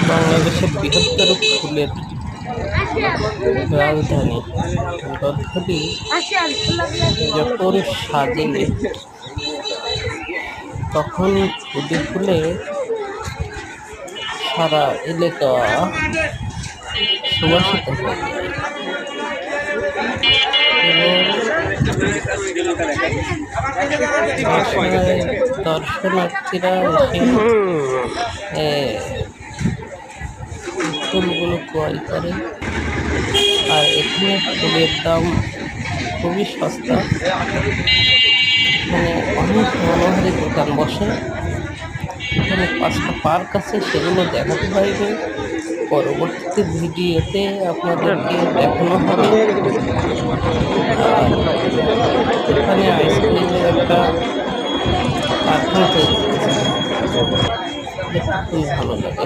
বাংলাদেশের বৃহত্তর ফুলের রাজধানী নলছড়ি যখন সাজে তখন ফুলে ফুলে সারা এলাকা সুবাসিত হয়ে যায় এবং দর্শনার্থীরা এসে ফুলগুলো ক্রয় করে। আর এখানে ফুলের দাম খুবই সস্তা। এখানে অনেক মনোহারী দোকান বসে। এখানে 5টা পার্ক আছে, সেগুলো দেখাতে পারবে। পরবর্তীতে ভিডিওতে আপনাদেরকে দেখানো হবে। আর এখানে আইসক্রিমের একটা কারখানা তৈরি করেছে, খুবই ভালো লাগে।